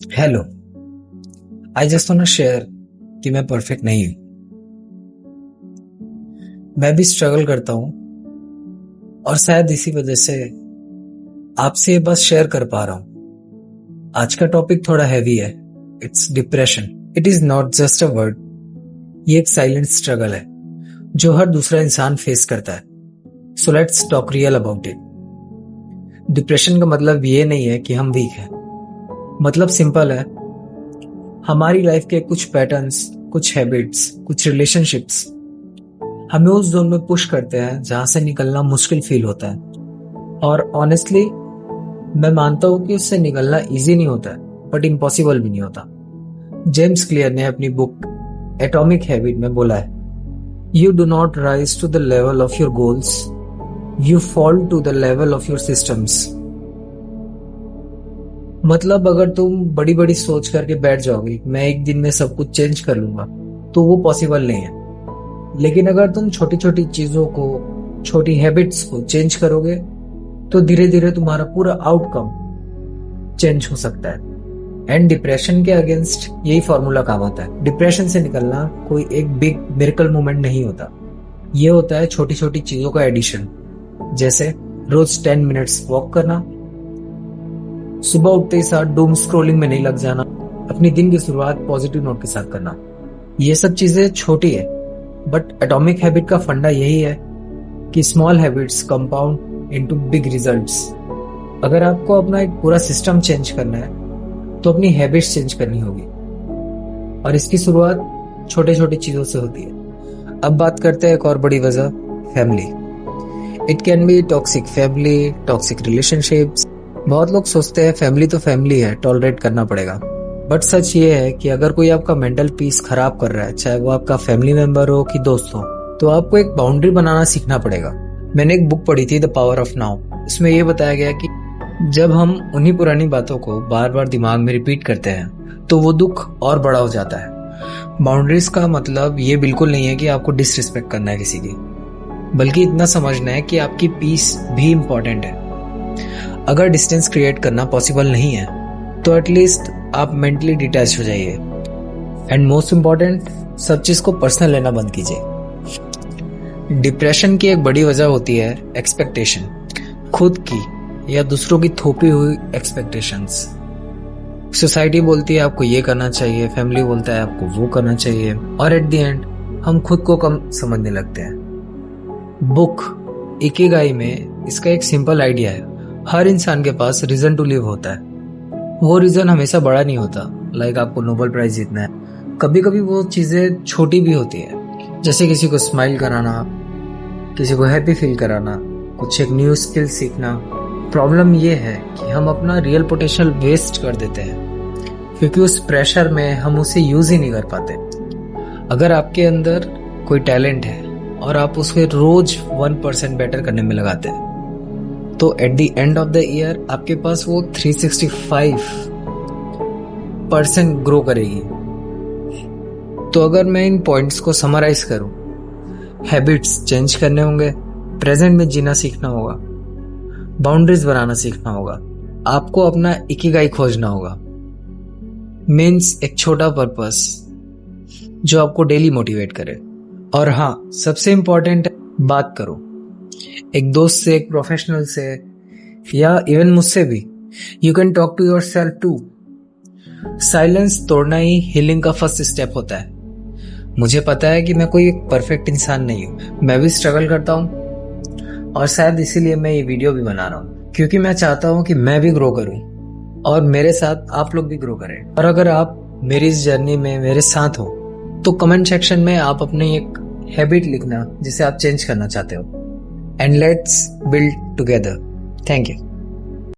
Hello. I just want to share कि मैं perfect नहीं हूं। मैं भी स्ट्रगल करता हूं और शायद इसी वजह से आपसे ये बस शेयर कर पा रहा हूं। आज का टॉपिक थोड़ा हैवी है। It's depression. It is not just a word. ये एक साइलेंट स्ट्रगल है जो हर दूसरा इंसान फेस करता है। So let's talk real about it. Depression का मतलब ये नहीं है कि हम वीक हैं। मतलब सिंपल है, हमारी लाइफ के कुछ पैटर्न्स, कुछ हैबिट्स, कुछ रिलेशनशिप्स हमें उस जोन में पुश करते हैं जहां से निकलना मुश्किल फील होता है। और ऑनेस्टली मैं मानता हूं कि उससे निकलना इजी नहीं होता है, बट इम्पॉसिबल भी नहीं होता। जेम्स क्लियर ने अपनी बुक एटॉमिक हैबिट में बोला है, you do not rise to the level of your goals, you fall to the level of your systems. मतलब अगर तुम बड़ी बड़ी सोच करके बैठ जाओगे मैं एक दिन में सब कुछ चेंज कर लूंगा, तो वो पॉसिबल नहीं है। लेकिन अगर तुम छोटी छोटी चीजों को, छोटी हैबिट्स को चेंज करोगे तो धीरे धीरे तुम्हारा पूरा आउटकम चेंज हो सकता है। एंड डिप्रेशन के अगेंस्ट यही फॉर्मूला काम आता है। डिप्रेशन से निकलना कोई एक बिग मिरेकल मूवमेंट नहीं होता। ये होता है छोटी छोटी चीजों का एडिशन। जैसे रोज 10 मिनट्स वॉक करना, सुबह उठते ही साथ डूम स्क्रोलिंग में नहीं लग जाना, अपनी दिन की शुरुआत पॉजिटिव नोट के साथ करना। ये सब चीजें छोटी है, बट एटॉमिक हैबिट का फंडा यही है कि small habits compound into big results. अगर आपको अपना एक पूरा सिस्टम चेंज करना है तो अपनी हैबिट्स चेंज करनी होगी, और इसकी शुरुआत छोटे छोटे चीजों से होती है। अब बात करते हैं एक और बड़ी वजह, family. It can be toxic family, toxic relationships. बहुत लोग सोचते हैं फैमिली तो फैमिली है, टॉलरेट करना पड़ेगा। बट सच ये है कि अगर कोई आपका मेंटल पीस खराब कर रहा है, चाहे वो आपका फैमिली मेंबर हो कि दोस्त हो, तो आपको एक बाउंड्री बनाना सीखना पड़ेगा। मैंने एक बुक पढ़ी थी, द पावर ऑफ नाउ। इसमें यह बताया गया कि जब हम उन्हीं पुरानी बातों को बार बार दिमाग में रिपीट करते हैं तो वो दुख और बड़ा हो जाता है। बाउंड्रीज का मतलब ये बिल्कुल नहीं है कि आपको डिसरिस्पेक्ट करना है किसी की, बल्कि इतना समझना है कि आपकी पीस भी इंपॉर्टेंट है। अगर डिस्टेंस क्रिएट करना पॉसिबल नहीं है तो एटलीस्ट आप मेंटली डिटैच हो जाइए। एंड मोस्ट इम्पॉर्टेंट, सब चीज को पर्सनल लेना बंद कीजिए। डिप्रेशन की एक बड़ी वजह होती है एक्सपेक्टेशन, खुद की या दूसरों की थोपी हुई एक्सपेक्टेशंस। सोसाइटी बोलती है आपको ये करना चाहिए, फैमिली बोलता है आपको वो करना चाहिए, और एट द एंड हम खुद को कम समझने लगते हैं। बुक इकिगाई में इसका एक सिंपल आइडिया है, हर इंसान के पास रीजन टू लिव होता है। वो रीजन हमेशा बड़ा नहीं होता, लाइक आपको नोबेल प्राइज जीतना है। कभी कभी वो चीजें छोटी भी होती है, जैसे किसी को स्माइल कराना, किसी को हैप्पी फील कराना, कुछ एक न्यू स्किल सीखना। प्रॉब्लम ये है कि हम अपना रियल पोटेंशियल वेस्ट कर देते हैं क्योंकि उस प्रेशर में हम उसे यूज ही नहीं कर पाते। अगर आपके अंदर कोई टैलेंट है और आप उसे रोज 1% बेटर करने में लगाते हैं, तो at the end of the year आपके पास वो 365% ग्रो करेगी। तो अगर मैं इन पॉइंट्स को समराइज करूं, हैबिट्स चेंज करने होंगे, प्रेजेंट में जीना सीखना होगा, बाउंड्रीज बनाना सीखना होगा, आपको अपना इकिगाई खोजना होगा। मीन्स एक छोटा पर्पस जो आपको डेली मोटिवेट करे। और हाँ, सबसे इंपॉर्टेंट, बात करो एक दोस्त से, एक प्रोफेशनल से, या इवन मुझसे भी। You can talk to yourself too. Silence तोड़ना ही हीलिंग का फर्स्ट स्टेप होता है। मुझे पता है कि मैं कोई एक परफेक्ट इंसान नहीं हूं, मैं भी स्ट्रगल करता हूं, और शायद इसीलिए मैं ये वीडियो भी बना रहा हूं, क्योंकि मैं चाहता हूं कि मैं भी ग्रो करूं और मेरे साथ आप लोग भी ग्रो करें। और अगर आप मेरी इस जर्नी में मेरे साथ हो तो कमेंट सेक्शन में आप अपनी एक हैबिट लिखना जिसे आप चेंज करना चाहते हो, and let's build together. Thank you.